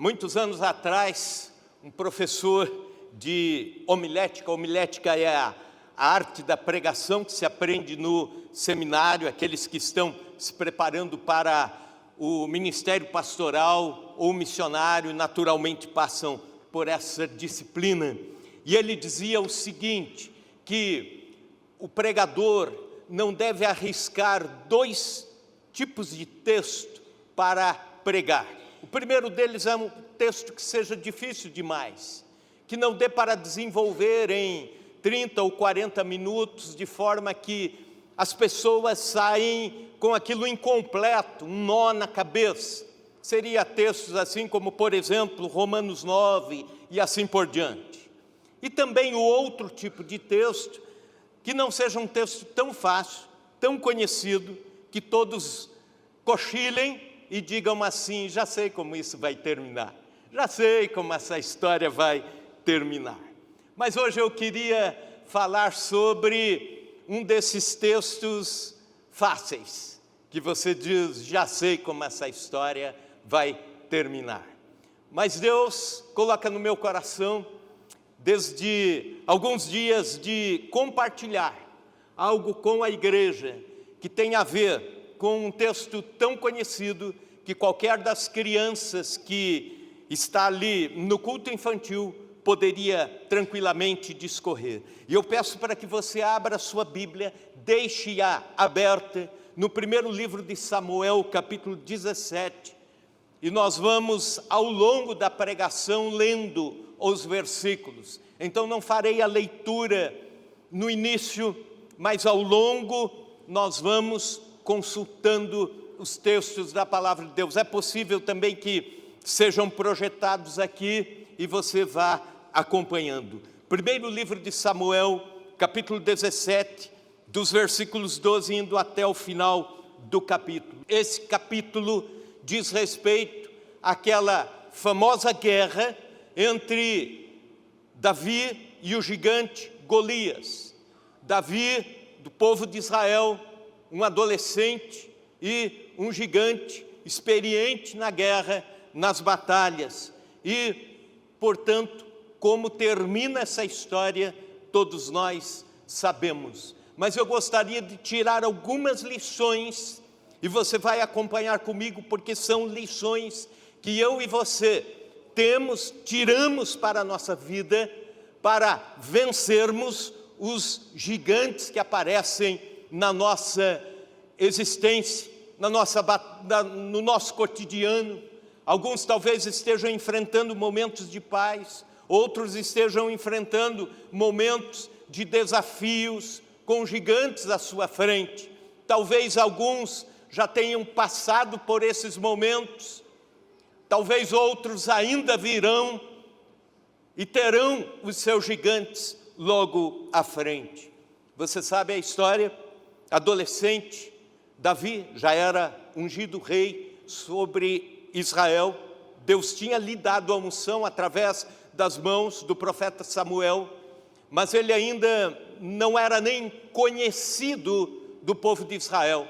Muitos anos atrás, um professor de homilética é a arte da pregação que se aprende no seminário, aqueles que estão se preparando para o ministério pastoral ou missionário, naturalmente passam por essa disciplina. E ele dizia o seguinte, que o pregador não deve arriscar dois tipos de texto para pregar. O primeiro deles é um texto que seja difícil demais, que não dê para desenvolver em 30 ou 40 minutos, de forma que as pessoas saem com aquilo incompleto, um nó na cabeça. Seria textos assim como, por exemplo, Romanos 9 e assim por diante. E também o outro tipo de texto, que não seja um texto tão fácil, tão conhecido, que todos cochilem e digam assim, já sei como isso vai terminar, já sei como essa história vai terminar. Mas hoje eu queria falar sobre um desses textos fáceis, que você diz, já sei como essa história vai terminar. Mas Deus coloca no meu coração, desde alguns dias, de compartilhar algo com a igreja, que tem a ver com um texto tão conhecido, que qualquer das crianças que está ali no culto infantil poderia tranquilamente discorrer. E eu peço para que você abra a sua Bíblia, deixe-a aberta no primeiro livro de Samuel, capítulo 17, e nós vamos ao longo da pregação lendo os versículos. Então não farei a leitura no início, mas ao longo nós vamos consultando os textos da palavra de Deus. É possível também que sejam projetados aqui e você vá acompanhando. Primeiro livro de Samuel, capítulo 17, dos versículos 12 indo até o final do capítulo. Esse capítulo diz respeito àquela famosa guerra entre Davi e o gigante Golias. Davi, do povo de Israel, um adolescente e um gigante experiente na guerra, nas batalhas. E, portanto, como termina essa história, todos nós sabemos. Mas eu gostaria de tirar algumas lições, e você vai acompanhar comigo, porque são lições que eu e você tiramos para a nossa vida, para vencermos os gigantes que aparecem na nossa existência, no nosso cotidiano. Alguns talvez estejam enfrentando momentos de paz, outros estejam enfrentando momentos de desafios, com gigantes à sua frente. Talvez alguns já tenham passado por esses momentos, talvez outros ainda virão e terão os seus gigantes logo à frente. Você sabe a história? Adolescente, Davi já era ungido rei sobre Israel. Deus tinha lhe dado a unção através das mãos do profeta Samuel, mas ele ainda não era nem conhecido do povo de Israel.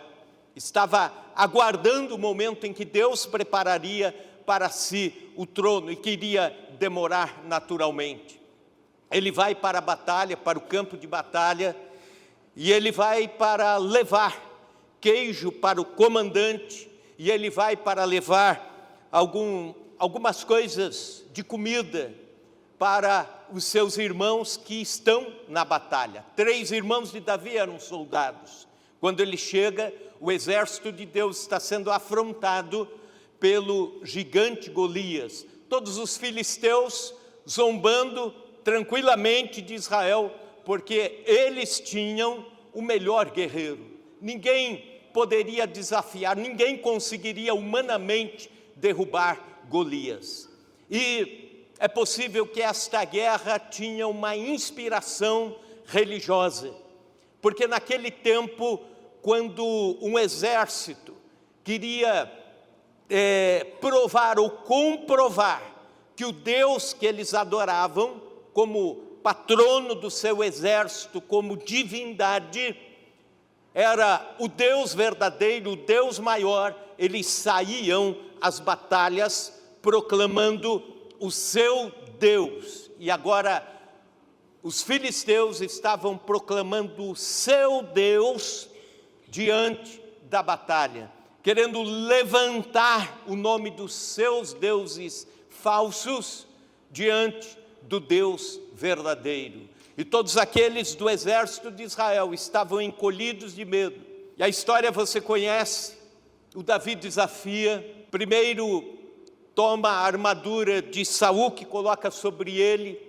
Estava aguardando o momento em que Deus prepararia para si o trono, e que iria demorar naturalmente. Ele vai para a batalha, para o campo de batalha, e ele vai para levar queijo para o comandante, e ele vai para levar algumas coisas de comida para os seus irmãos que estão na batalha. 3 irmãos de Davi eram soldados. Quando ele chega, o exército de Deus está sendo afrontado pelo gigante Golias. Todos os filisteus zombando tranquilamente de Israel, porque eles tinham o melhor guerreiro. Ninguém poderia desafiar, ninguém conseguiria humanamente derrubar Golias. E é possível que esta guerra tinha uma inspiração religiosa, porque naquele tempo, quando um exército queria provar ou comprovar que o Deus que eles adoravam como patrono do seu exército, como divindade, era o Deus verdadeiro, o Deus maior, eles saíam às batalhas proclamando o seu Deus. E agora os filisteus estavam proclamando o seu Deus diante da batalha, querendo levantar o nome dos seus deuses falsos diante do Deus verdadeiro. E todos aqueles do exército de Israel estavam encolhidos de medo. E a história você conhece. O Davi desafia, primeiro toma a armadura de Saul que coloca sobre ele,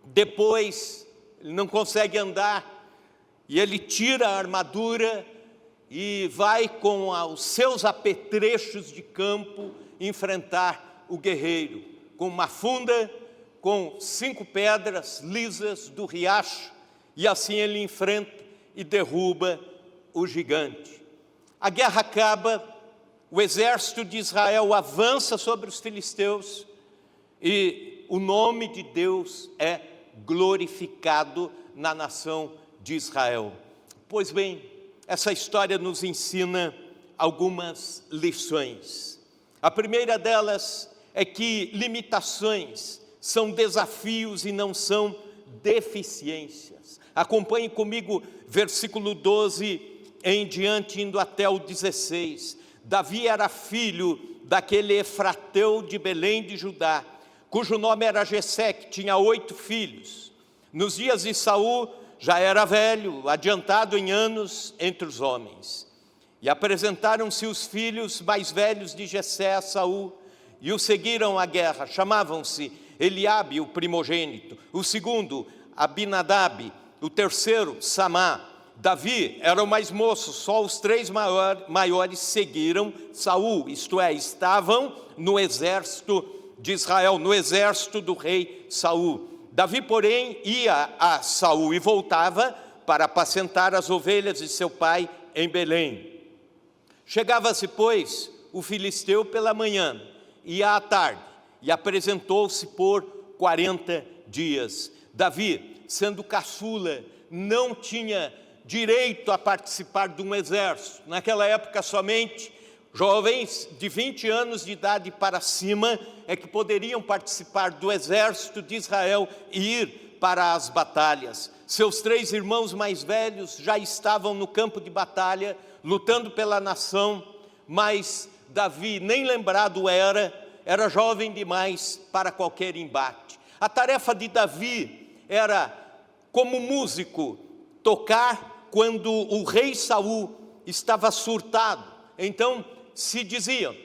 depois ele não consegue andar e ele tira a armadura e vai com os seus apetrechos de campo enfrentar o guerreiro, com uma funda, com 5 pedras lisas do riacho, e assim ele enfrenta e derruba o gigante. A guerra acaba, o exército de Israel avança sobre os filisteus e o nome de Deus é glorificado na nação de Israel. Pois bem, essa história nos ensina algumas lições. A primeira delas é que limitações são desafios e não são deficiências. Acompanhe comigo versículo 12 em diante, indo até o 16. Davi era filho daquele Efrateu de Belém de Judá, cujo nome era Jessé, que tinha 8 filhos. Nos dias de Saul, já era velho, adiantado em anos entre os homens. E apresentaram-se os filhos mais velhos de Jessé a Saul, e o seguiram à guerra. Chamavam-se Eliabe, o primogênito, o segundo, Abinadab, o terceiro, Samá. Davi era o mais moço, só os 3 maiores seguiram Saul, isto é, estavam no exército de Israel, no exército do rei Saul. Davi, porém, ia a Saul e voltava para apacentar as ovelhas de seu pai em Belém. Chegava-se, pois, o filisteu pela manhã, ia à tarde, e apresentou-se por 40 dias. Davi, sendo caçula, não tinha direito a participar de um exército. Naquela época, somente jovens de 20 anos de idade para cima é que poderiam participar do exército de Israel e ir para as batalhas. Seus 3 irmãos mais velhos já estavam no campo de batalha, lutando pela nação, mas Davi nem lembrado era jovem demais para qualquer embate. A tarefa de Davi era, como músico, tocar quando o rei Saul estava surtado. Então se dizia: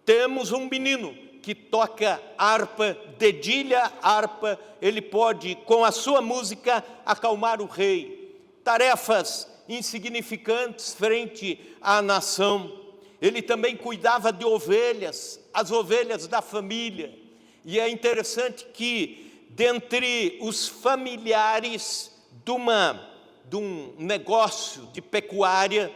temos um menino que toca harpa, dedilha harpa, ele pode, com a sua música, acalmar o rei. Tarefas insignificantes frente à nação. Ele também cuidava de ovelhas, as ovelhas da família. E é interessante que, dentre os familiares de um negócio de pecuária,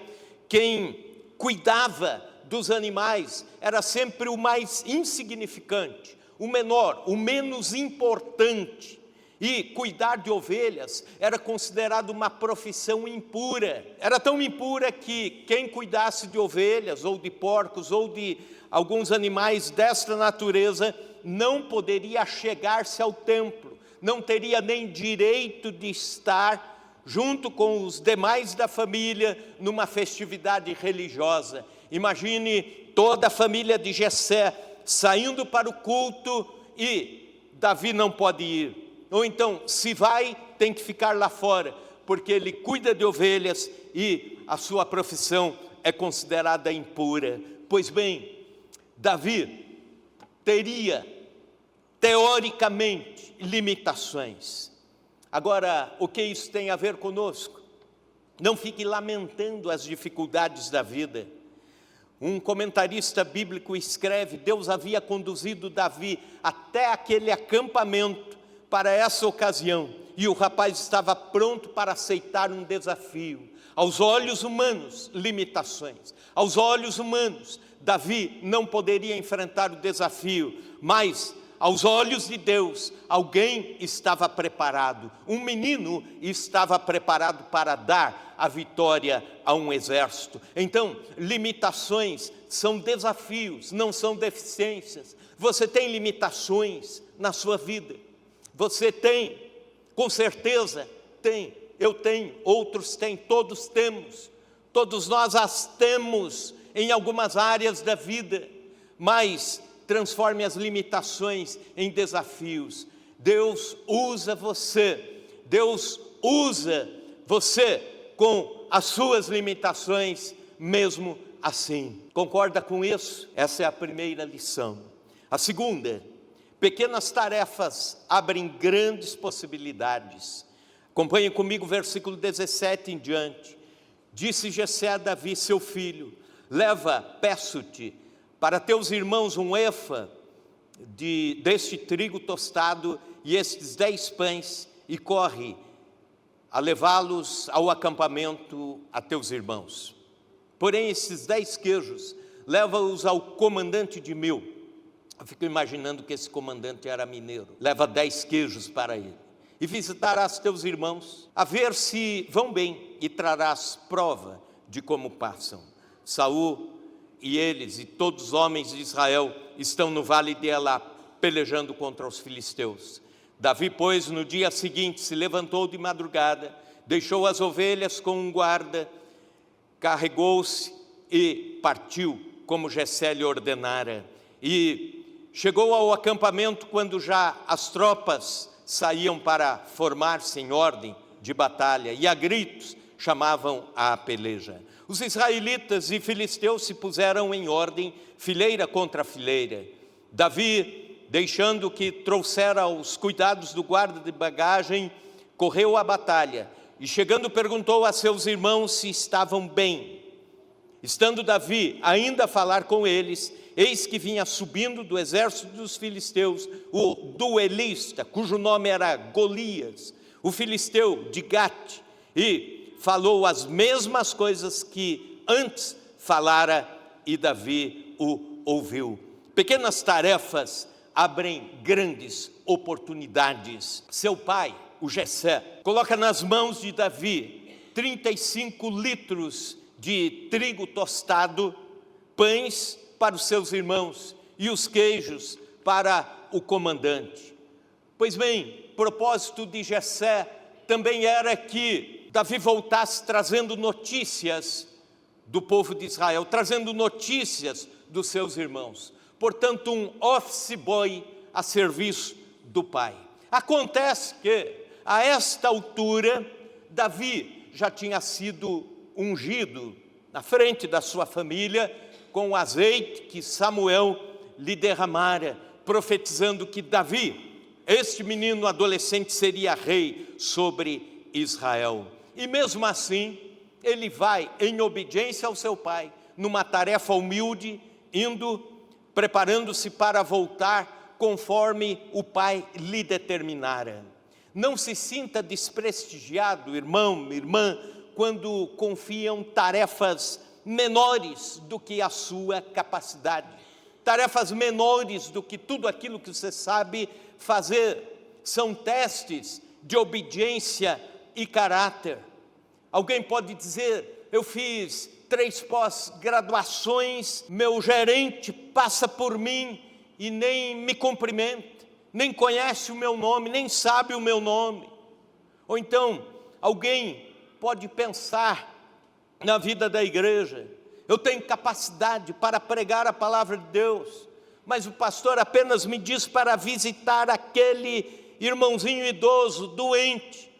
quem cuidava dos animais era sempre o mais insignificante, o menor, o menos importante. E cuidar de ovelhas era considerado uma profissão impura. Era tão impura que quem cuidasse de ovelhas, ou de porcos, ou de alguns animais desta natureza, não poderia chegar-se ao templo, não teria nem direito de estar junto com os demais da família numa festividade religiosa. Imagine toda a família de Jessé saindo para o culto e Davi não pode ir. Ou então, se vai, tem que ficar lá fora, porque ele cuida de ovelhas e a sua profissão é considerada impura. Pois bem, Davi teria, teoricamente, limitações. Agora, o que isso tem a ver conosco? Não fique lamentando as dificuldades da vida. Um comentarista bíblico escreve: Deus havia conduzido Davi até aquele acampamento para essa ocasião, e o rapaz estava pronto para aceitar um desafio. Aos olhos humanos, limitações. Aos olhos humanos, Davi não poderia enfrentar o desafio, mas aos olhos de Deus, alguém estava preparado, um menino estava preparado para dar a vitória a um exército. Então, limitações são desafios, não são deficiências. Você tem limitações na sua vida, você tem, com certeza tem, eu tenho, outros têm, todos temos, todos nós as temos em algumas áreas da vida, mas transforme as limitações em desafios. Deus usa você com as suas limitações, mesmo assim. Concorda com isso? Essa é a primeira lição. A segunda, pequenas tarefas abrem grandes possibilidades. Acompanhe comigo o versículo 17 em diante. Disse Jessé a Davi, seu filho: leva, peço-te, para teus irmãos um efa deste trigo tostado e estes 10 pães, e corre a levá-los ao acampamento a teus irmãos. Porém, esses 10 queijos, leva-os ao comandante de 1000. Eu fico imaginando que esse comandante era mineiro. Leva 10 queijos para ele. E visitarás teus irmãos, a ver se vão bem, e trarás prova de como passam. Saul e eles e todos os homens de Israel estão no vale de Elá, pelejando contra os filisteus. Davi, pois, no dia seguinte se levantou de madrugada, deixou as ovelhas com um guarda, carregou-se e partiu, como Jessé lhe ordenara. E chegou ao acampamento quando já as tropas saíam para formar-se em ordem de batalha, e a gritos chamavam à peleja. Os israelitas e filisteus se puseram em ordem, fileira contra fileira. Davi, deixando que trouxera os cuidados do guarda de bagagem, correu à batalha, e chegando perguntou a seus irmãos se estavam bem. Estando Davi ainda a falar com eles, eis que vinha subindo do exército dos filisteus o duelista, cujo nome era Golias, o filisteu de Gate, e falou as mesmas coisas que antes falara, e Davi o ouviu. Pequenas tarefas abrem grandes oportunidades. Seu pai, o Jessé, coloca nas mãos de Davi 35 litros de trigo tostado, pães para os seus irmãos e os queijos para o comandante. Pois bem, propósito de Jessé também era que Davi voltasse trazendo notícias do povo de Israel, trazendo notícias dos seus irmãos. Portanto, um office boy a serviço do pai. Acontece que, a esta altura, Davi já tinha sido ungido na frente da sua família com o azeite que Samuel lhe derramara, profetizando que Davi, este menino adolescente, seria rei sobre Israel. E mesmo assim, ele vai em obediência ao seu pai, numa tarefa humilde, preparando-se para voltar conforme o pai lhe determinara. Não se sinta desprestigiado, irmão, irmã, quando confiam tarefas menores do que a sua capacidade, tarefas menores do que tudo aquilo que você sabe fazer. São testes de obediência e caráter. Alguém pode dizer: eu fiz 3 pós-graduações, meu gerente passa por mim e nem me cumprimenta, nem conhece o meu nome, nem sabe o meu nome. Ou então, alguém pode pensar na vida da igreja: eu tenho capacidade para pregar a palavra de Deus, mas o pastor apenas me diz para visitar aquele irmãozinho idoso, doente.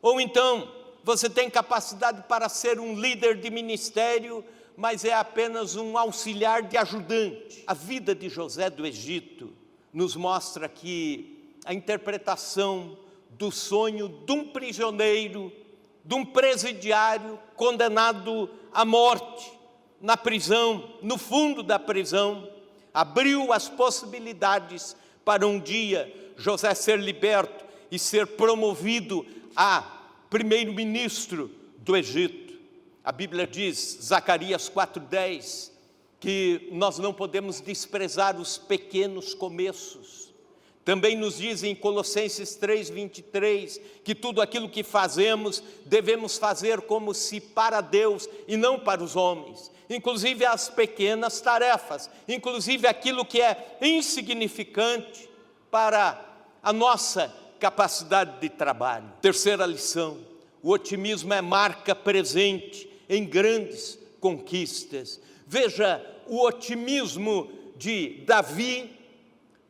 Ou então, você tem capacidade para ser um líder de ministério, mas é apenas um auxiliar de ajudante. A vida de José do Egito nos mostra que a interpretação do sonho de um prisioneiro, de um presidiário condenado à morte, na prisão, no fundo da prisão, abriu as possibilidades para um dia José ser liberto e ser promovido a primeiro-ministro do Egito. A Bíblia diz, Zacarias 4:10, que nós não podemos desprezar os pequenos começos. Também nos diz em Colossenses 3:23, que tudo aquilo que fazemos, devemos fazer como se para Deus e não para os homens. Inclusive as pequenas tarefas, inclusive aquilo que é insignificante para a nossa capacidade de trabalho. Terceira lição: o otimismo é marca presente em grandes conquistas. Veja o otimismo de Davi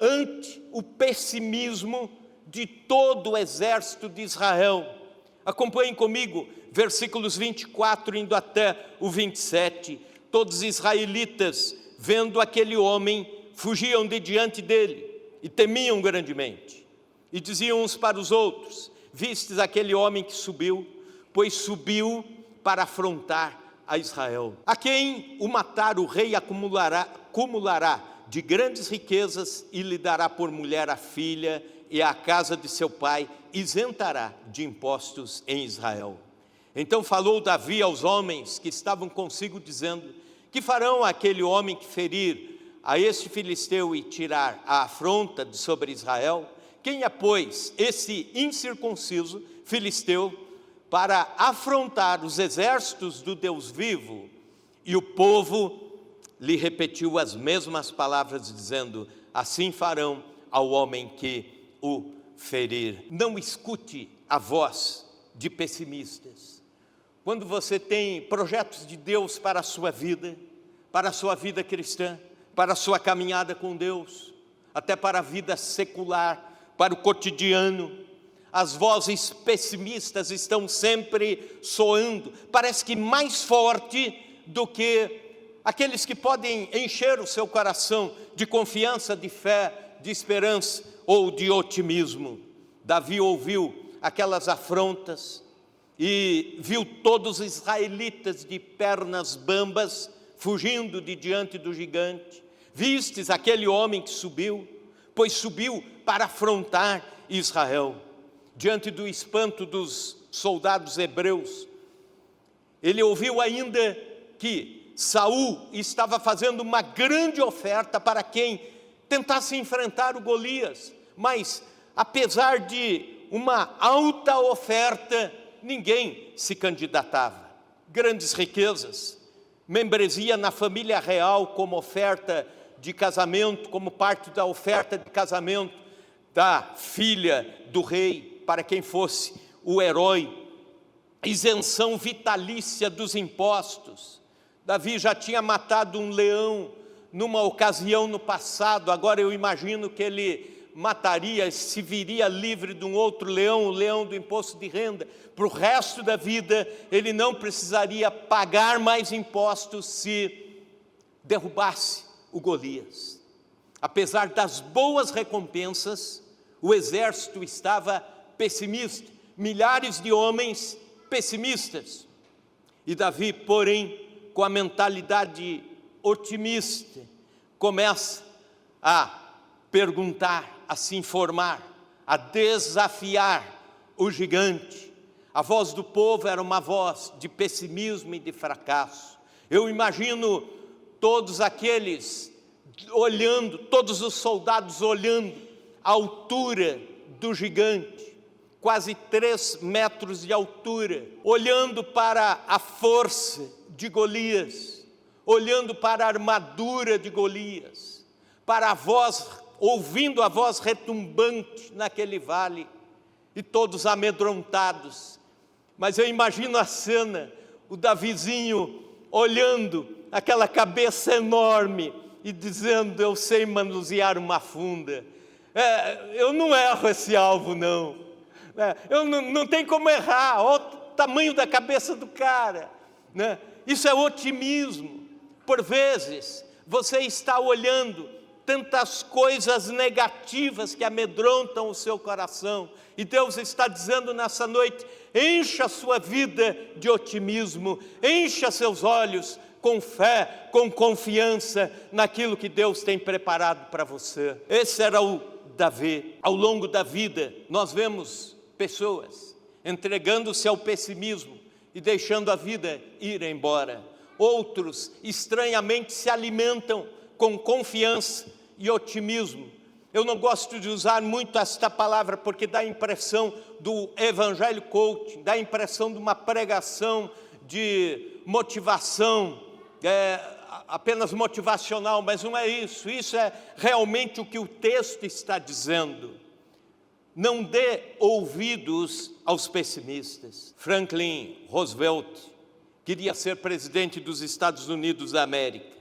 ante o pessimismo de todo o exército de Israel. Acompanhem comigo, versículos 24 indo até o 27. Todos os israelitas, vendo aquele homem, fugiam de diante dele e temiam grandemente. E diziam uns para os outros: vistes aquele homem que subiu? Pois subiu para afrontar a Israel. A quem o matar o rei acumulará de grandes riquezas e lhe dará por mulher a filha, e a casa de seu pai isentará de impostos em Israel. Então falou Davi aos homens que estavam consigo, dizendo: que farão aquele homem que ferir a este filisteu e tirar a afronta de sobre Israel? Quem é, pois, esse incircunciso filisteu para afrontar os exércitos do Deus vivo? E o povo lhe repetiu as mesmas palavras, dizendo: assim farão ao homem que o ferir. Não escute a voz de pessimistas. Quando você tem projetos de Deus para a sua vida cristã, para a sua caminhada com Deus, até para a vida secular, para o cotidiano, as vozes pessimistas estão sempre soando, parece que mais forte do que aqueles que podem encher o seu coração de confiança, de fé, de esperança ou de otimismo. Davi ouviu aquelas afrontas e viu todos os israelitas de pernas bambas fugindo de diante do gigante. Vistes aquele homem que subiu? Pois subiu para afrontar Israel. Diante do espanto dos soldados hebreus, ele ouviu ainda que Saul estava fazendo uma grande oferta para quem tentasse enfrentar o Golias, mas apesar de uma alta oferta, ninguém se candidatava. Grandes riquezas, membresia na família real como oferta de casamento, como parte da oferta de casamento da filha do rei, para quem fosse o herói, isenção vitalícia dos impostos. Davi já tinha matado um leão numa ocasião no passado, agora eu imagino que ele mataria, se viria livre de um outro leão, o leão do imposto de renda. Para o resto da vida, ele não precisaria pagar mais impostos se derrubasse o Golias. Apesar das boas recompensas, o exército estava pessimista, milhares de homens pessimistas. E Davi, porém, com a mentalidade otimista, começa a perguntar, a se informar, a desafiar o gigante. A voz do povo era uma voz de pessimismo e de fracasso. Eu imagino todos aqueles olhando, todos os soldados olhando a altura do gigante, quase 3 metros de altura, olhando para a força de Golias, olhando para a armadura de Golias, para a voz, ouvindo a voz retumbante naquele vale, e todos amedrontados. Mas eu imagino a cena, o Davizinho olhando aquela cabeça enorme e dizendo: eu sei manusear uma funda, eu não erro esse alvo não, eu não tem como errar, olha o tamanho da cabeça do cara, né? Isso é otimismo. Por vezes você está olhando tantas coisas negativas que amedrontam o seu coração, e Deus está dizendo nessa noite: encha a sua vida de otimismo, encha seus olhos com fé, com confiança naquilo que Deus tem preparado para você. Esse era o Davi. Ao longo da vida, nós vemos pessoas entregando-se ao pessimismo e deixando a vida ir embora. Outros, estranhamente, se alimentam com confiança e otimismo, Eu não gosto de usar muito esta palavra porque dá a impressão do evangelho coaching, dá a impressão de uma pregação de motivação, apenas motivacional, mas não é isso. Isso é realmente o que o texto está dizendo. Não dê ouvidos aos pessimistas. Franklin Roosevelt queria ser presidente dos Estados Unidos da América.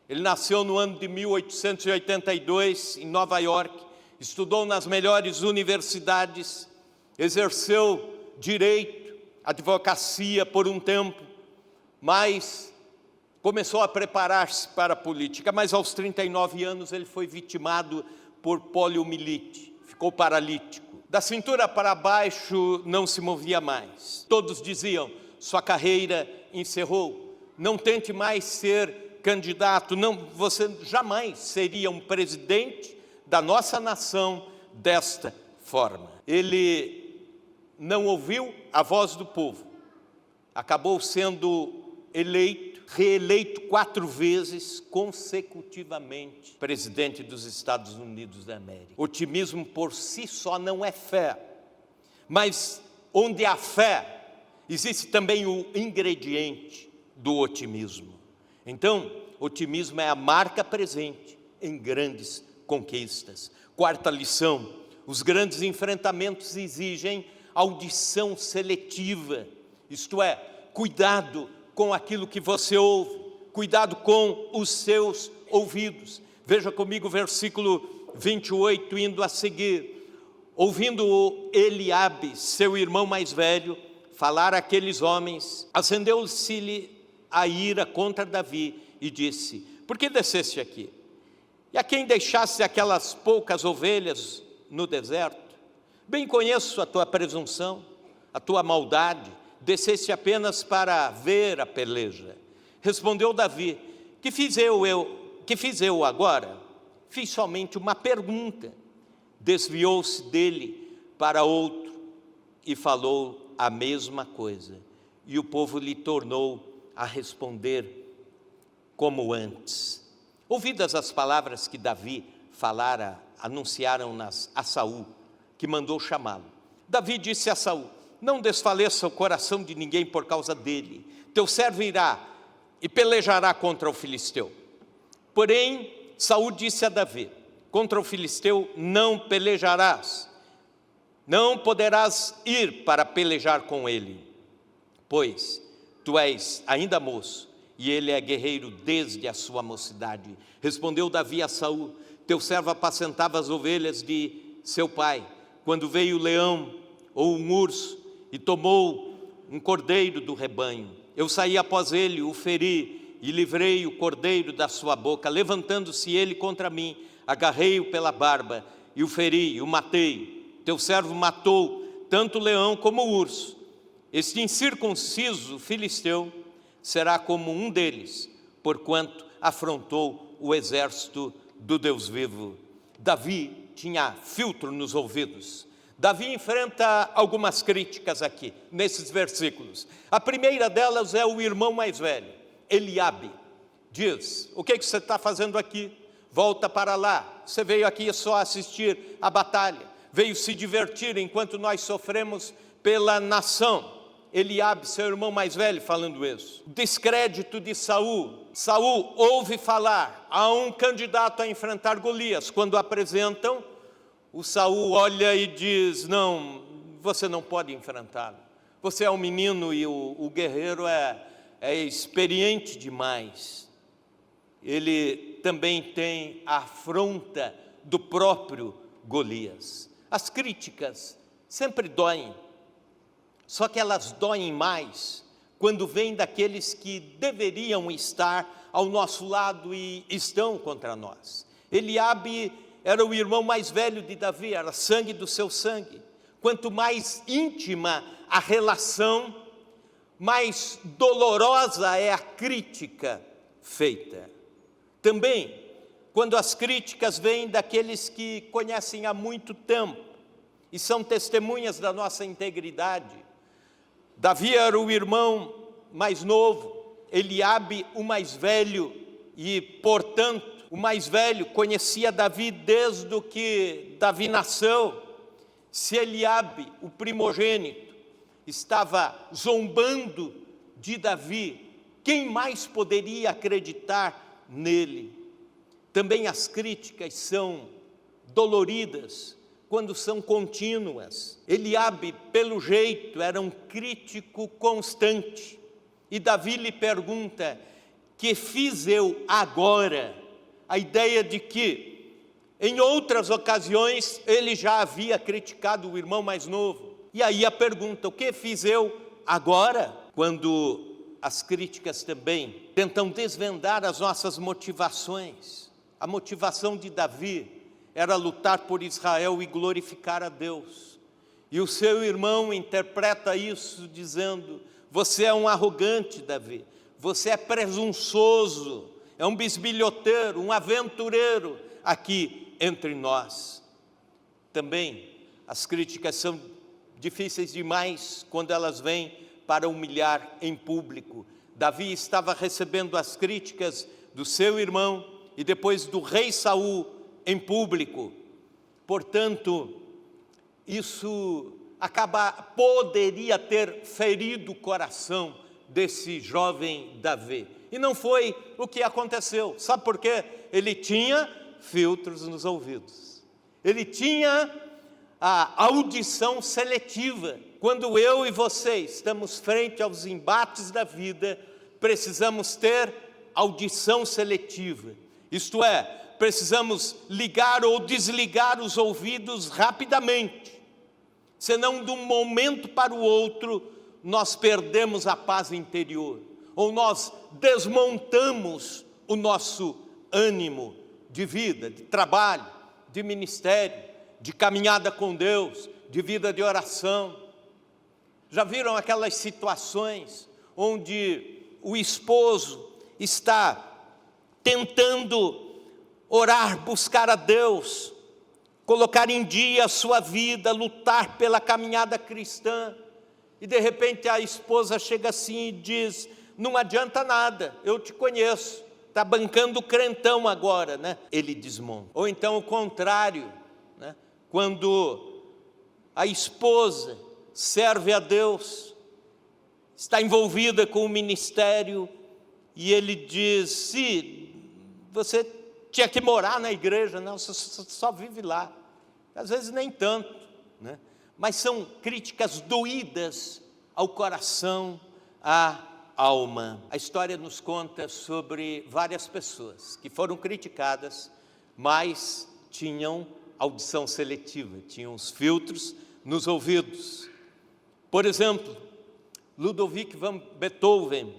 Ele nasceu no ano de 1882, em Nova York, estudou nas melhores universidades, exerceu direito, advocacia por um tempo, mas começou a preparar-se para a política. Mas aos 39 anos ele foi vitimado por poliomielite, ficou paralítico. Da cintura para baixo não se movia mais. Todos diziam, sua carreira encerrou, não tente mais ser candidato, não, você jamais seria um presidente da nossa nação desta forma. Ele não ouviu a voz do povo, acabou sendo reeleito 4 vezes consecutivamente presidente dos Estados Unidos da América. Otimismo por si só não é fé, mas onde há fé, existe também o ingrediente do otimismo. Então, otimismo é a marca presente em grandes conquistas. Quarta lição, os grandes enfrentamentos exigem audição seletiva, isto é, cuidado com aquilo que você ouve, cuidado com os seus ouvidos. Veja comigo o versículo 28, indo a seguir. Ouvindo Eliabe, seu irmão mais velho, falar àqueles homens, acendeu-se-lhe a ira contra Davi e disse, por que desceste aqui? E a quem deixaste aquelas poucas ovelhas no deserto? Bem conheço a tua presunção, a tua maldade, desceste apenas para ver a peleja. Respondeu Davi, que fiz eu agora? Fiz somente uma pergunta. Desviou-se dele para outro e falou a mesma coisa. E o povo lhe tornou a responder como antes. Ouvidas as palavras que Davi falara, anunciaram-nas a Saul, que mandou chamá-lo. Davi disse a Saul, não desfaleça o coração de ninguém por causa dele. Teu servo irá e pelejará contra o filisteu. Porém, Saul disse a Davi, contra o filisteu não pelejarás, não poderás ir para pelejar com ele, pois tu és ainda moço, e ele é guerreiro desde a sua mocidade. Respondeu Davi a Saul, teu servo apacentava as ovelhas de seu pai, quando veio o leão ou um urso, e tomou um cordeiro do rebanho. Eu saí após ele, o feri, e livrei o cordeiro da sua boca. Levantando-se ele contra mim, agarrei-o pela barba, e o feri, e o matei. Teu servo matou tanto o leão como o urso. Este incircunciso filisteu será como um deles, porquanto afrontou o exército do Deus vivo. Davi tinha filtro nos ouvidos. Davi enfrenta algumas críticas aqui, nesses versículos. A primeira delas é o irmão mais velho, Eliabe. Diz, o que você está fazendo aqui? Volta para lá, você veio aqui só assistir a batalha, veio se divertir enquanto nós sofremos pela nação. Eliabe, seu irmão mais velho, falando isso. Descrédito de Saul. Saul ouve falar a um candidato a enfrentar Golias. Quando apresentam, o Saul olha e diz, não, você não pode enfrentá-lo. Você é um menino e o guerreiro é experiente demais. Ele também tem a afronta do próprio Golias. As críticas sempre doem. Só que elas doem mais quando vêm daqueles que deveriam estar ao nosso lado e estão contra nós. Eliabe era o irmão mais velho de Davi, era sangue do seu sangue. Quanto mais íntima a relação, mais dolorosa é a crítica feita. Também, quando as críticas vêm daqueles que conhecem há muito tempo e são testemunhas da nossa integridade. Davi era o irmão mais novo, Eliabe o mais velho e, portanto, O mais velho conhecia Davi desde o que Davi nasceu. Se Eliabe, o primogênito, estava zombando de Davi, quem mais poderia acreditar nele? Também as críticas são doloridas quando são contínuas. Eliabe, pelo jeito, era um crítico constante. E Davi lhe pergunta: que fiz eu agora? A ideia de que, em outras ocasiões, ele já havia criticado o irmão mais novo. E aí a pergunta: o que fiz eu agora? Quando as críticas também tentam desvendar as nossas motivações. A motivação de Davi era lutar por Israel e glorificar a Deus. E o seu irmão interpreta isso dizendo: você é um arrogante, Davi. Você é presunçoso, é um bisbilhoteiro, um aventureiro aqui entre nós. Também as críticas são difíceis demais quando elas vêm para humilhar em público. Davi estava recebendo as críticas do seu irmão e depois do rei Saul em público. Portanto, isso poderia ter ferido o coração desse jovem Davi. E não foi o que aconteceu. Sabe por quê? Ele tinha filtros nos ouvidos. Ele tinha a audição seletiva. Quando eu e você estamos frente aos embates da vida, precisamos ter audição seletiva. Isto é, precisamos ligar ou desligar os ouvidos rapidamente. Senão, de um momento para o outro, nós perdemos a paz interior. Ou nós desmontamos o nosso ânimo de vida, de trabalho, de ministério, de caminhada com Deus, de vida de oração. Já viram aquelas situações onde o esposo está tentando orar, buscar a Deus, colocar em dia a sua vida, lutar pela caminhada cristã, e de repente a esposa chega assim e diz: não adianta nada, eu te conheço, está bancando o crentão agora, né? Ele desmonta. Ou então o contrário, né? Quando a esposa serve a Deus, está envolvida com o ministério, e ele diz: se você tinha que morar na igreja, não, você só vive lá. Às vezes nem tanto, né? Mas são críticas doídas ao coração, à alma. A história nos conta sobre várias pessoas que foram criticadas, mas tinham audição seletiva, tinham os filtros nos ouvidos. Por exemplo, Ludwig van Beethoven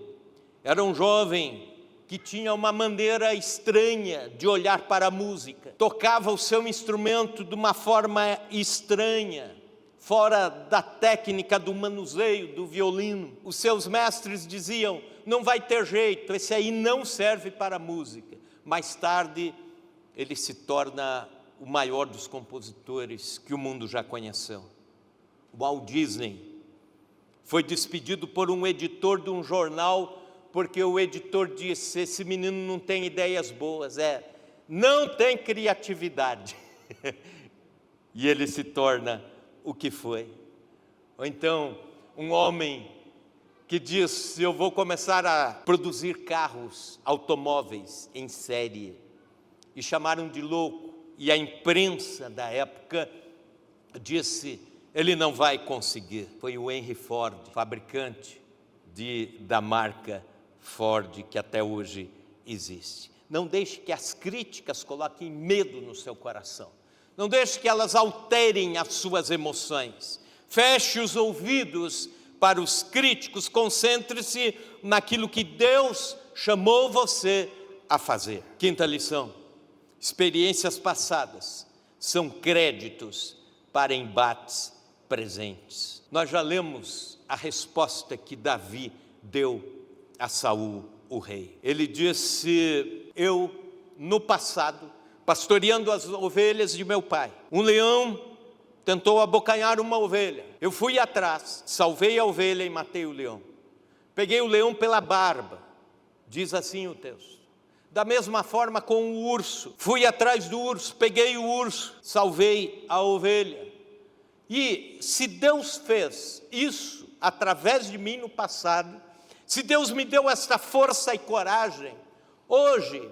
era um jovem que tinha uma maneira estranha de olhar para a música. Tocava o seu instrumento de uma forma estranha, fora da técnica do manuseio do violino. Os seus mestres diziam: não vai ter jeito, esse aí não serve para a música. Mais tarde, ele se torna o maior dos compositores que o mundo já conheceu. Walt Disney foi despedido por um editor de um jornal porque o editor disse: esse menino não tem ideias boas, não tem criatividade. E ele se torna o que foi. Ou então, um homem que diz: eu vou começar a produzir carros, automóveis em série. E chamaram de louco. E a imprensa da época disse: ele não vai conseguir. Foi o Henry Ford, fabricante da marca Ford, que até hoje existe. Não deixe que as críticas coloquem medo no seu coração. Não deixe que elas alterem as suas emoções. Feche os ouvidos para os críticos, concentre-se naquilo que Deus chamou você a fazer. Quinta lição: experiências passadas são créditos para embates presentes. Nós já lemos a resposta que Davi deu a Saul, o rei. Ele disse: eu, no passado, pastoreando as ovelhas de meu pai, um leão tentou abocanhar uma ovelha. Eu fui atrás, salvei a ovelha e matei o leão. Peguei o leão pela barba, diz assim o texto. Da mesma forma com o urso. Fui atrás do urso, peguei o urso, salvei a ovelha. E se Deus fez isso através de mim no passado, se Deus me deu esta força e coragem, hoje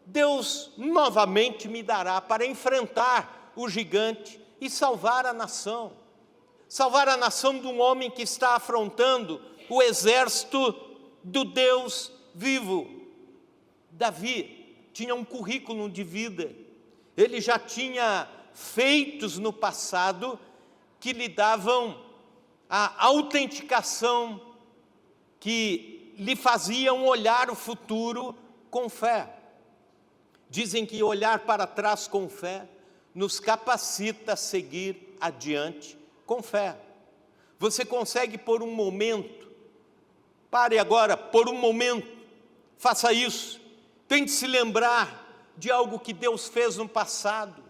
Deus novamente me dará para enfrentar o gigante e salvar a nação. Salvar a nação de um homem que está afrontando o exército do Deus vivo. Davi tinha um currículo de vida. Ele já tinha feitos no passado que lhe davam a autenticação, que lhe faziam olhar o futuro com fé. Dizem que olhar para trás com fé nos capacita a seguir adiante com fé. Você consegue por um momento, pare agora, por um momento, faça isso. Tente se lembrar de algo que Deus fez no passado.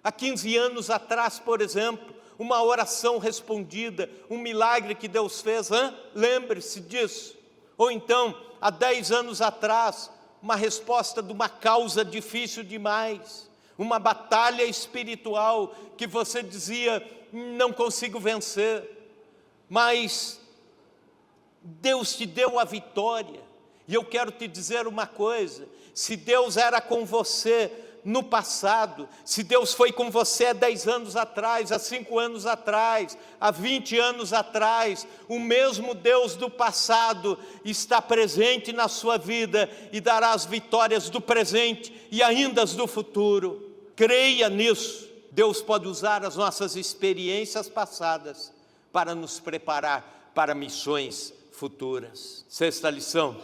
Há 15 anos atrás, por exemplo, uma oração respondida, um milagre que Deus fez, lembre-se disso. Ou então, há 10 anos atrás, uma resposta de uma causa difícil demais, uma batalha espiritual que você dizia, não consigo vencer, mas Deus te deu a vitória. E eu quero te dizer uma coisa, se Deus era com você no passado, se Deus foi com você há 10 anos atrás, há 5 anos atrás, há 20 anos atrás, o mesmo Deus do passado está presente na sua vida e dará as vitórias do presente e ainda as do futuro. Creia nisso. Deus pode usar as nossas experiências passadas para nos preparar para missões futuras. Sexta lição: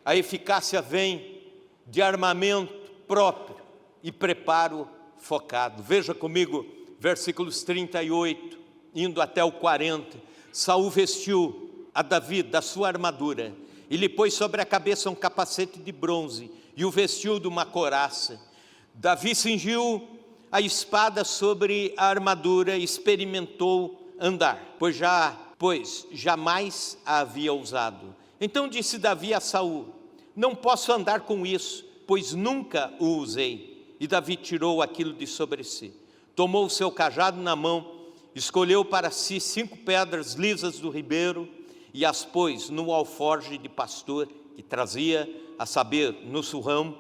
a eficácia vem de armamento próprio e preparo focado. Veja comigo, versículos 38, indo até o 40. Saul vestiu a Davi da sua armadura, e lhe pôs sobre a cabeça um capacete de bronze, e o vestiu de uma couraça. Davi cingiu a espada sobre a armadura e experimentou andar, pois jamais a havia usado. Então disse Davi a Saul: não posso andar com isso, pois nunca o usei. E Davi tirou aquilo de sobre si, tomou o seu cajado na mão, escolheu para si 5 pedras lisas do ribeiro e as pôs no alforje de pastor que trazia, a saber, no surrão,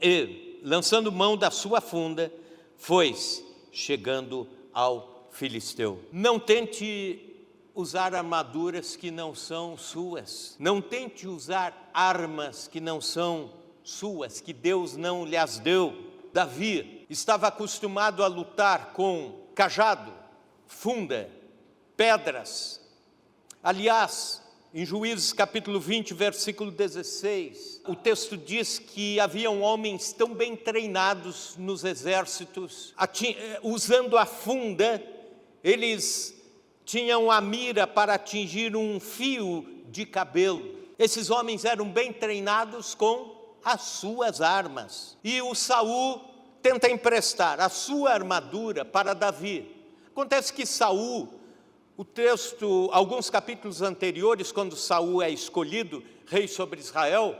e, lançando mão da sua funda, foi-se chegando ao filisteu. Não tente usar armaduras que não são suas. Não tente usar armas que não são suas, que Deus não lhes deu. Davi estava acostumado a lutar com cajado, funda, pedras. Aliás, em Juízes capítulo 20, versículo 16, o texto diz que haviam homens tão bem treinados nos exércitos, usando a funda, eles tinham a mira para atingir um fio de cabelo. Esses homens eram bem treinados com as suas armas. E o Saul tenta emprestar a sua armadura para Davi. Acontece que Saul, o texto, alguns capítulos anteriores, quando Saul é escolhido rei sobre Israel,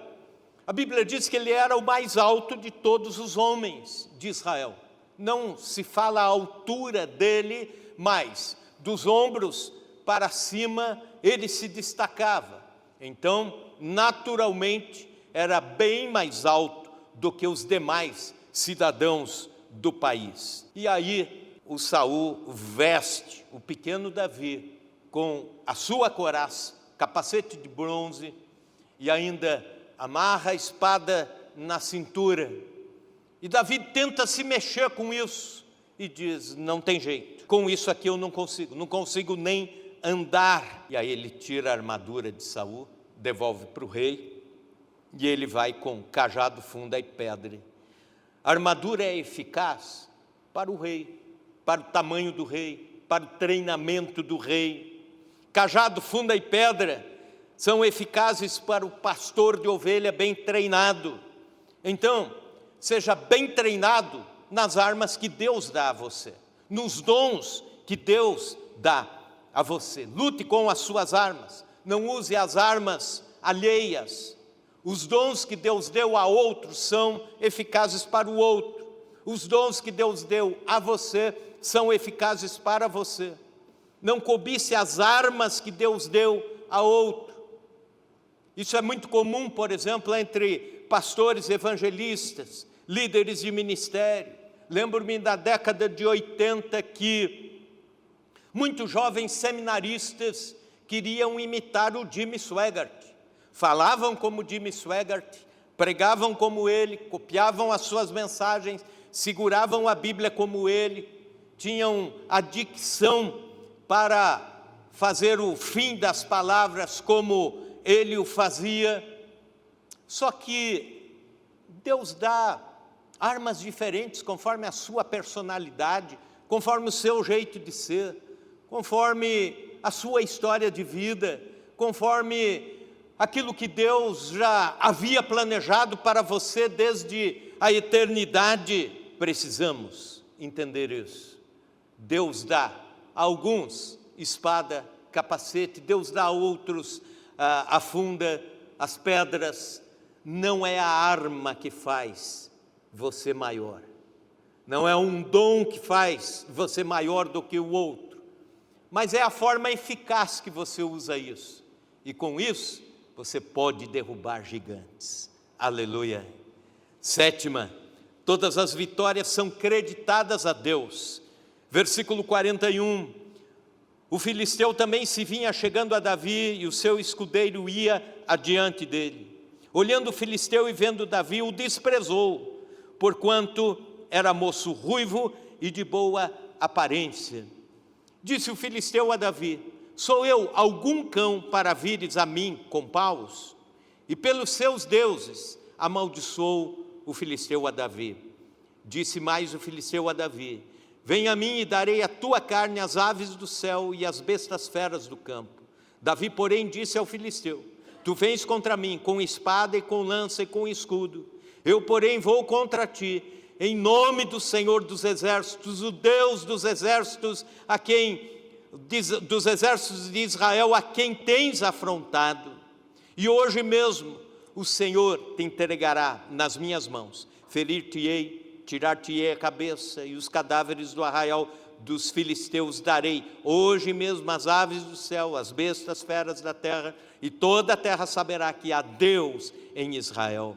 a Bíblia diz que ele era o mais alto de todos os homens de Israel. Não se fala a altura dele, mas dos ombros para cima ele se destacava. Então, naturalmente, era bem mais alto do que os demais cidadãos do país. E aí o Saul veste o pequeno Davi com a sua couraça, capacete de bronze, e ainda amarra a espada na cintura. E Davi tenta se mexer com isso e diz: não tem jeito, com isso aqui eu não consigo nem andar. E aí ele tira a armadura de Saul, devolve para o rei, e ele vai com cajado, funda e pedra. A armadura é eficaz para o rei, para o tamanho do rei, para o treinamento do rei. Cajado, funda e pedra são eficazes para o pastor de ovelha bem treinado. Então, seja bem treinado nas armas que Deus dá a você, nos dons que Deus dá a você. Lute com as suas armas, não use as armas alheias. Os dons que Deus deu a outros são eficazes para o outro. Os dons que Deus deu a você são eficazes para você. Não cobice as armas que Deus deu a outro. Isso é muito comum, por exemplo, entre pastores evangelistas, líderes de ministério. Lembro-me da década de 80 que muitos jovens seminaristas queriam imitar o Jimmy Swaggart. Falavam como Jimmy Swaggart, pregavam como ele, copiavam as suas mensagens, seguravam a Bíblia como ele, tinham a dicção para fazer o fim das palavras como ele o fazia. Só que Deus dá armas diferentes conforme a sua personalidade, conforme o seu jeito de ser, conforme a sua história de vida, conforme aquilo que Deus já havia planejado para você desde a eternidade. Precisamos entender isso. Deus dá a alguns espada, capacete, Deus dá a outros a funda, as pedras. Não é a arma que faz você maior. Não é um dom que faz você maior do que o outro. Mas é a forma eficaz que você usa isso. E com isso, você pode derrubar gigantes. Aleluia. Sétima, todas as vitórias são creditadas a Deus. Versículo 41. O filisteu também se vinha chegando a Davi e o seu escudeiro ia adiante dele. Olhando o filisteu e vendo Davi, o desprezou, porquanto era moço ruivo e de boa aparência. Disse o filisteu a Davi: sou eu algum cão para vires a mim com paus? E pelos seus deuses amaldiçoou o filisteu a Davi. Disse mais o filisteu a Davi: vem a mim e darei a tua carne às aves do céu e às bestas feras do campo. Davi, porém, disse ao filisteu: tu vens contra mim com espada e com lança e com escudo. Eu, porém, vou contra ti em nome do Senhor dos exércitos, o Deus dos exércitos, dos exércitos de Israel, a quem tens afrontado. E hoje mesmo o Senhor te entregará nas minhas mãos. Ferir-te-ei, tirar-te-ei a cabeça, e os cadáveres do arraial dos filisteus darei. Hoje mesmo as aves do céu, as bestas feras da terra, e toda a terra saberá que há Deus em Israel.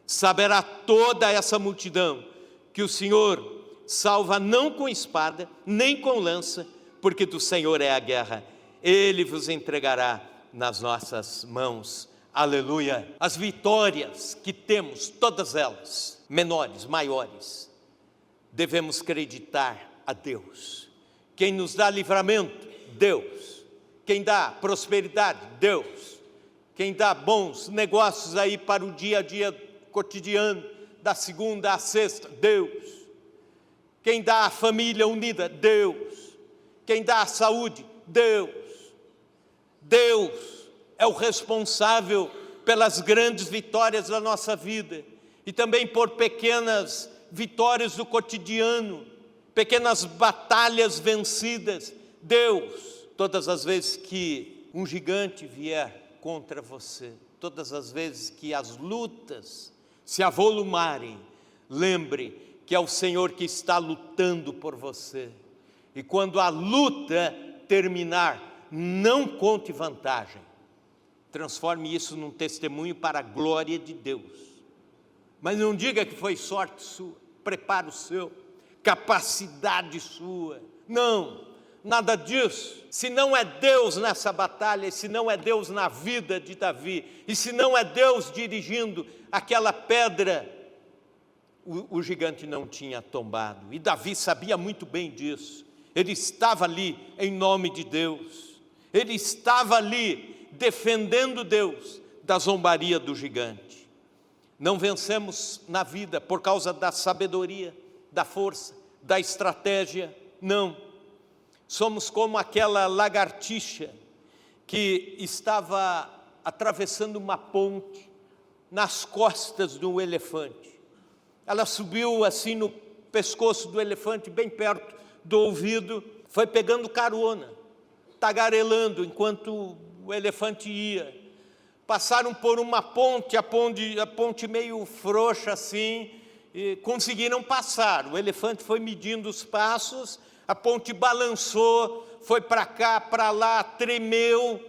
Saberá toda essa multidão que o Senhor salva não com espada, nem com lança, porque do Senhor é a guerra. Ele vos entregará nas nossas mãos. Aleluia. As vitórias que temos, todas elas, menores, maiores, devemos acreditar a Deus. Quem nos dá livramento? Deus. Quem dá prosperidade? Deus. Quem dá bons negócios aí para o dia a dia cotidiano, da segunda à sexta? Deus. Quem dá a família unida? Deus. Quem dá a saúde? Deus. Deus é o responsável pelas grandes vitórias da nossa vida e também por pequenas vitórias do cotidiano, pequenas batalhas vencidas. Deus, todas as vezes que um gigante vier contra você, todas as vezes que as lutas se avolumarem, lembre que é o Senhor que está lutando por você. E quando a luta terminar, não conte vantagem. Transforme isso num testemunho para a glória de Deus. Mas não diga que foi sorte sua, preparo seu, capacidade sua. Não, nada disso. Se não é Deus nessa batalha, e se não é Deus na vida de Davi, e se não é Deus dirigindo aquela pedra, o gigante não tinha tombado. E Davi sabia muito bem disso. Ele estava ali em nome de Deus. Ele estava ali defendendo Deus da zombaria do gigante. Não vencemos na vida por causa da sabedoria, da força, da estratégia, não. Somos como aquela lagartixa que estava atravessando uma ponte nas costas de um elefante. Ela subiu assim no pescoço do elefante, bem perto do ouvido, foi pegando carona, tagarelando enquanto o elefante ia. passaram por uma ponte, a ponte meio frouxa assim, e conseguiram passar. O elefante foi medindo os passos, a ponte balançou, foi para cá, para lá, tremeu,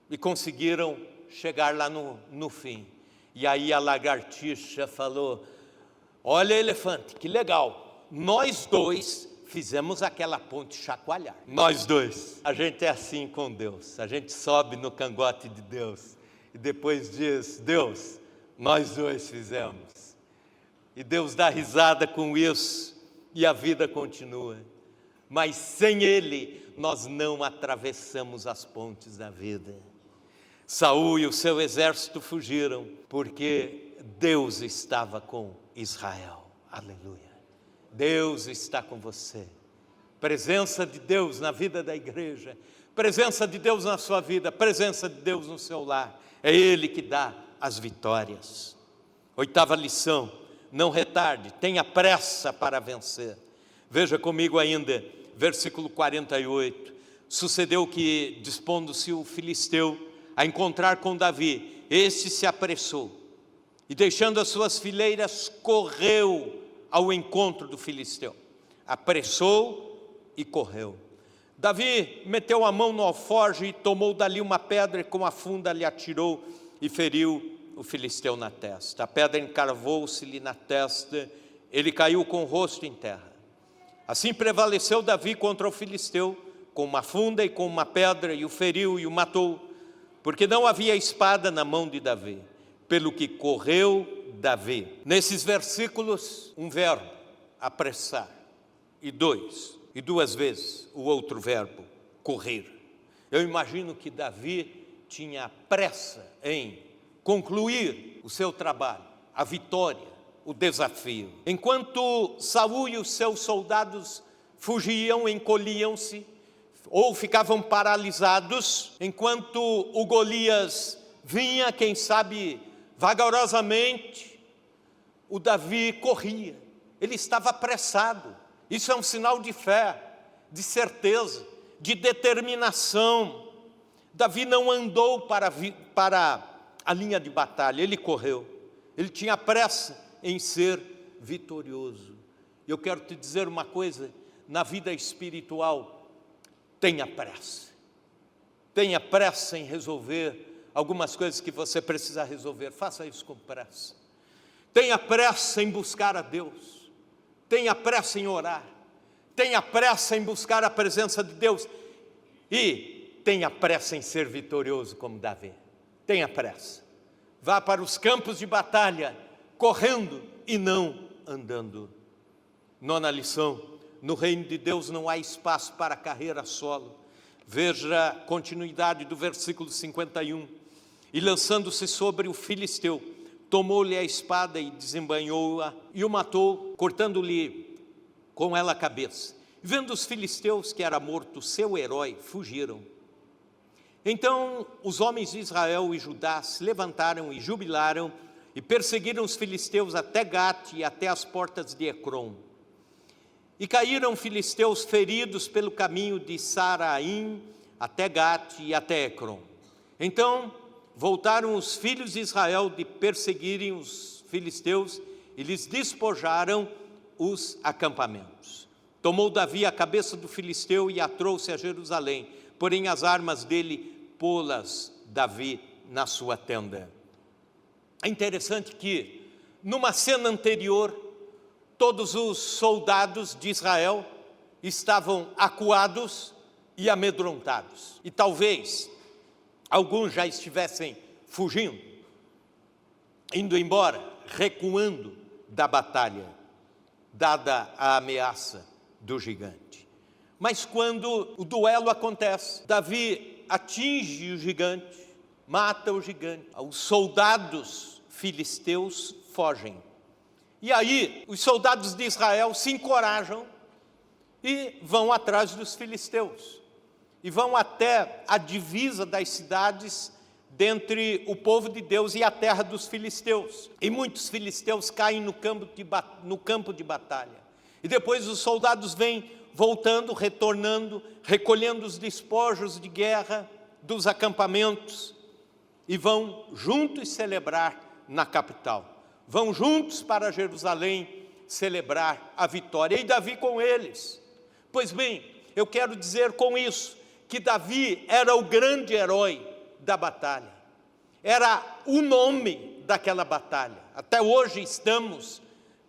e conseguiram chegar lá no fim. E aí a lagartixa falou: olha, elefante, que legal, nós dois fizemos aquela ponte chacoalhar. Nós dois. A gente é assim com Deus, a gente sobe no cangote de Deus e depois diz: Deus, nós dois fizemos. E Deus dá risada com isso e a vida continua. Mas sem Ele nós não atravessamos as pontes da vida. Saul e o seu exército fugiram porque Deus estava com Israel. Aleluia. Deus está com você. Presença de Deus na vida da igreja, presença de Deus na sua vida, presença de Deus no seu lar. É Ele que dá as vitórias. 8ª lição: não retarde, tenha pressa para vencer. Veja comigo ainda, versículo 48. Sucedeu que, dispondo-se o filisteu a encontrar com Davi, este se apressou e, deixando as suas fileiras, correu ao encontro do filisteu. Apressou e correu. Davi meteu a mão no alforje e tomou dali uma pedra e com a funda lhe atirou e feriu o filisteu na testa. A pedra encravou-se-lhe na testa, ele caiu com o rosto em terra. Assim prevaleceu Davi contra o filisteu, com uma funda e com uma pedra, e o feriu e o matou, porque não havia espada na mão de Davi, pelo que correu Davi. Nesses versículos, um verbo, apressar, e duas vezes o outro verbo, correr. Eu imagino que Davi tinha pressa em concluir o seu trabalho, a vitória, o desafio. Enquanto Saul e os seus soldados fugiam, encolhiam-se, ou ficavam paralisados, enquanto o Golias vinha, quem sabe, vagarosamente, o Davi corria. Ele estava apressado. Isso é um sinal de fé, de certeza, de determinação. Davi não andou para a linha de batalha, ele correu. Ele tinha pressa em ser vitorioso. Eu quero te dizer uma coisa, na vida espiritual, tenha pressa. Tenha pressa em resolver algumas coisas que você precisa resolver. Faça isso com pressa. Tenha pressa em buscar a Deus. Tenha pressa em orar. Tenha pressa em buscar a presença de Deus. E tenha pressa em ser vitorioso como Davi. Tenha pressa. Vá para os campos de batalha, correndo e não andando. 9ª lição: no reino de Deus não há espaço para carreira solo. Veja a continuidade do versículo 51. E lançando-se sobre o filisteu, tomou-lhe a espada e desembainhou-a e o matou, cortando-lhe com ela a cabeça. Vendo os filisteus que era morto seu herói, fugiram. Então os homens de Israel e Judá se levantaram e jubilaram e perseguiram os filisteus até Gate e até as portas de Ecrom. E caíram filisteus feridos pelo caminho de Saraim até Gate e até Ecrom. Então voltaram os filhos de Israel de perseguirem os filisteus e lhes despojaram os acampamentos. Tomou Davi a cabeça do filisteu e a trouxe a Jerusalém, porém as armas dele pô-las Davi na sua tenda. É interessante que, numa cena anterior, todos os soldados de Israel estavam acuados e amedrontados. E talvez alguns já estivessem fugindo, indo embora, recuando da batalha, dada a ameaça do gigante. Mas quando o duelo acontece, Davi atinge o gigante, mata o gigante, os soldados filisteus fogem. E aí, os soldados de Israel se encorajam e vão atrás dos filisteus. E vão até a divisa das cidades dentre o povo de Deus e a terra dos filisteus. E muitos filisteus caem no campo de batalha. E depois os soldados vêm voltando, retornando, recolhendo os despojos de guerra dos acampamentos. e vão juntos celebrar na capital. Vão juntos para Jerusalém celebrar a vitória, e Davi com eles. Pois bem, eu quero dizer com isso que Davi era o grande herói da batalha. Era o nome daquela batalha. Até hoje estamos,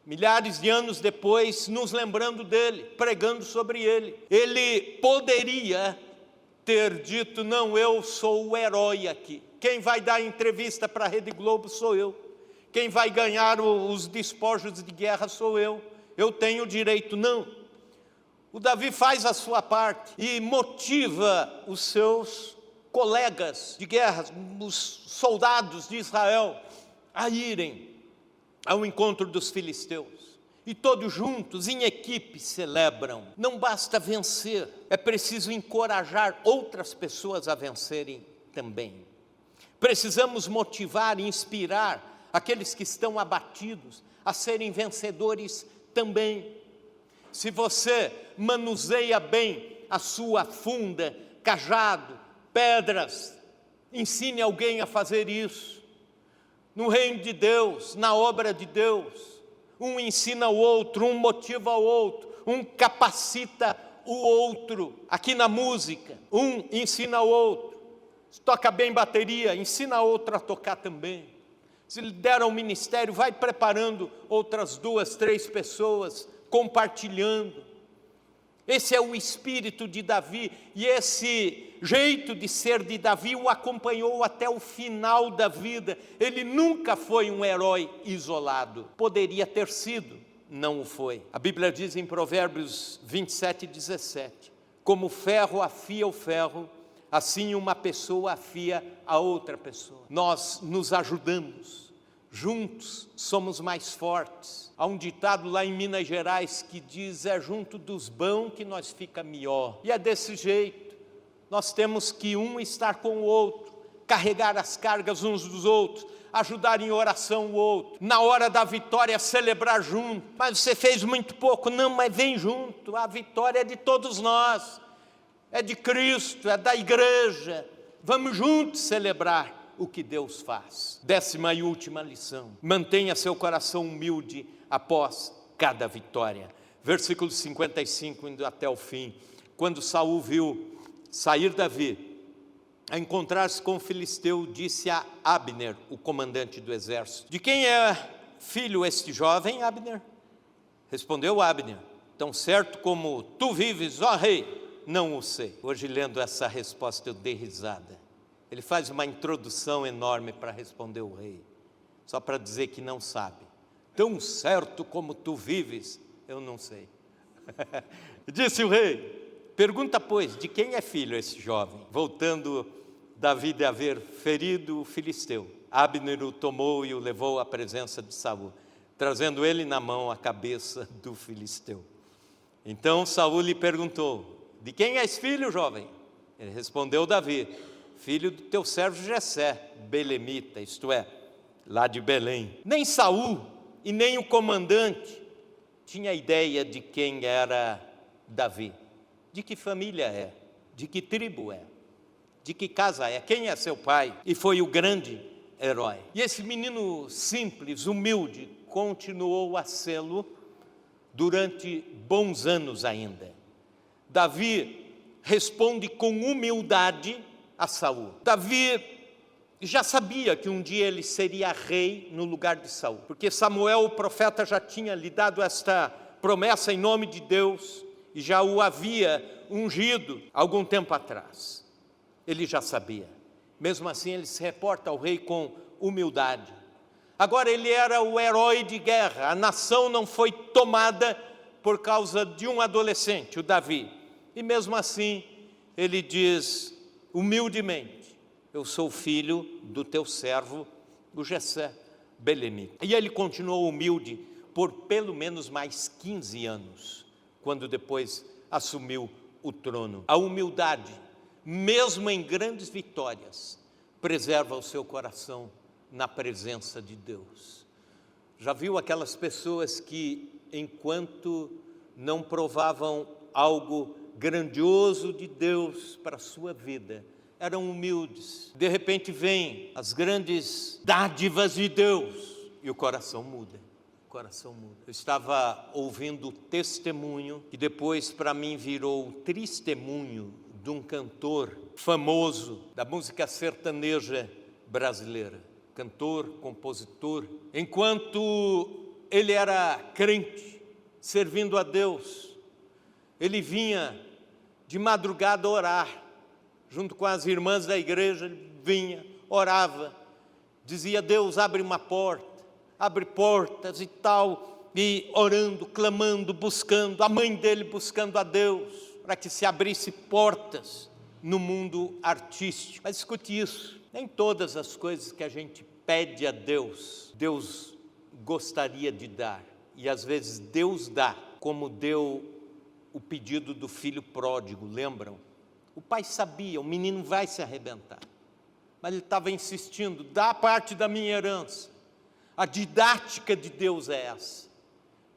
milhares de anos depois, nos lembrando dele, pregando sobre ele. Ele poderia ter dito: não, eu sou o herói aqui. Quem vai dar entrevista para a Rede Globo sou eu. Quem vai ganhar os despojos de guerra sou eu. Eu tenho direito. Não. O Davi faz a sua parte e motiva os seus colegas de guerra, os soldados de Israel, a irem ao encontro dos filisteus. E todos juntos, em equipe, celebram. Não basta vencer, é preciso encorajar outras pessoas a vencerem também. Precisamos motivar e inspirar aqueles que estão abatidos a serem vencedores também. Se você manuseia bem a sua funda, cajado, pedras, ensine alguém a fazer isso. No reino de Deus, na obra de Deus, um ensina o outro, um motiva o outro, um capacita o outro. Aqui na música, um ensina o outro. Se toca bem bateria, ensina a outro a tocar também. Se lhe deram um ministério, vai preparando outras 2, 3 pessoas, compartilhando. Esse é o espírito de Davi, e esse jeito de ser de Davi o acompanhou até o final da vida. Ele nunca foi um herói isolado. Poderia ter sido, não o foi. A Bíblia diz em Provérbios 27:17, como o ferro afia o ferro, assim uma pessoa afia a outra pessoa. Nós nos ajudamos. Juntos somos mais fortes. Há um ditado lá em Minas Gerais que diz: é junto dos bons que nós fica melhor. E é desse jeito. Nós temos que um estar com o outro, carregar as cargas uns dos outros, ajudar em oração o outro. Na hora da vitória, celebrar junto. Mas você fez muito pouco. Não, mas vem junto. A vitória é de todos nós. É de Cristo, é da igreja. Vamos juntos celebrar o que Deus faz. 10ª e última lição: mantenha seu coração humilde após cada vitória. Versículo 55, indo até o fim. Quando Saul viu sair Davi a encontrar-se com o filisteu, disse a Abner, o comandante do exército: de quem é filho este jovem, Abner? Respondeu Abner: tão certo como tu vives, ó rei, não o sei. Hoje, lendo essa resposta, eu dei risada. Ele faz uma introdução enorme para responder o rei, só para dizer que não sabe. Tão certo como tu vives, eu não sei. Disse o rei: pergunta, pois, de quem é filho esse jovem? Voltando Davi de haver ferido o filisteu, Abner o tomou e o levou à presença de Saul, trazendo ele na mão a cabeça do filisteu. Então Saul lhe perguntou: de quem és filho, jovem? Ele respondeu: Davi, filho do teu servo Jessé, belemita, isto é, lá de Belém. Nem Saul e nem o comandante tinha ideia de quem era Davi, de que família é, de que tribo é, de que casa é, quem é seu pai. E foi o grande herói. E esse menino simples, humilde, continuou a sê-lo durante bons anos ainda. Davi responde com humildade a Saul. Davi já sabia que um dia ele seria rei no lugar de Saul, porque Samuel, o profeta, já tinha lhe dado esta promessa em nome de Deus e já o havia ungido algum tempo atrás. Ele já sabia. Mesmo assim, ele se reporta ao rei com humildade. Agora ele era o herói de guerra. A nação não foi tomada por causa de um adolescente, o Davi. E mesmo assim, ele diz humildemente: eu sou filho do teu servo, o Jessé, belemita. E ele continuou humilde por pelo menos mais 15 anos, quando depois assumiu o trono. A humildade, mesmo em grandes vitórias, preserva o seu coração na presença de Deus. Já viu aquelas pessoas que, enquanto não provavam algo grandioso de Deus para a sua vida, eram humildes. De repente vêm as grandes dádivas de Deus e o coração muda. O coração muda. Eu estava ouvindo o testemunho que depois para mim virou o testemunho de um cantor famoso da música sertaneja brasileira. Cantor, compositor. Enquanto ele era crente, servindo a Deus, ele vinha de madrugada orar, junto com as irmãs da igreja. Ele vinha, orava, dizia: Deus, abre uma porta, abre portas e tal, e orando, clamando, buscando, a mãe dele buscando a Deus, para que se abrisse portas no mundo artístico. Mas escute isso, nem todas as coisas que a gente pede a Deus, Deus gostaria de dar, e às vezes Deus dá, como deu o pedido do filho pródigo, lembram? O pai sabia, o menino vai se arrebentar, mas ele estava insistindo: dá parte da minha herança. A didática de Deus é essa.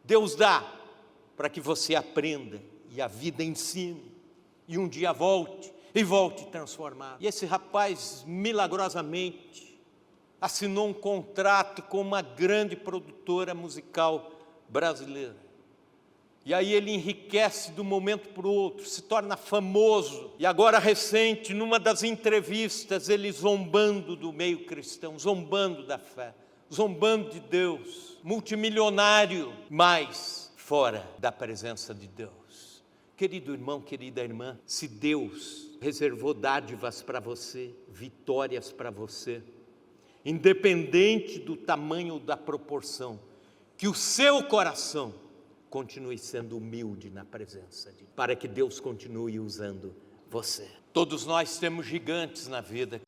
Deus dá para que você aprenda e a vida ensine, e um dia volte transformado. E esse rapaz, milagrosamente, assinou um contrato com uma grande produtora musical brasileira. E aí ele enriquece de um momento para o outro, se torna famoso. E agora recente, numa das entrevistas, ele zombando do meio cristão, zombando da fé, zombando de Deus, multimilionário, mas fora da presença de Deus. Querido irmão, querida irmã, se Deus reservou dádivas para você, vitórias para você, independente do tamanho ou da proporção, que o seu coração continue sendo humilde na presença de Deus, para que Deus continue usando você. Todos nós temos gigantes na vida.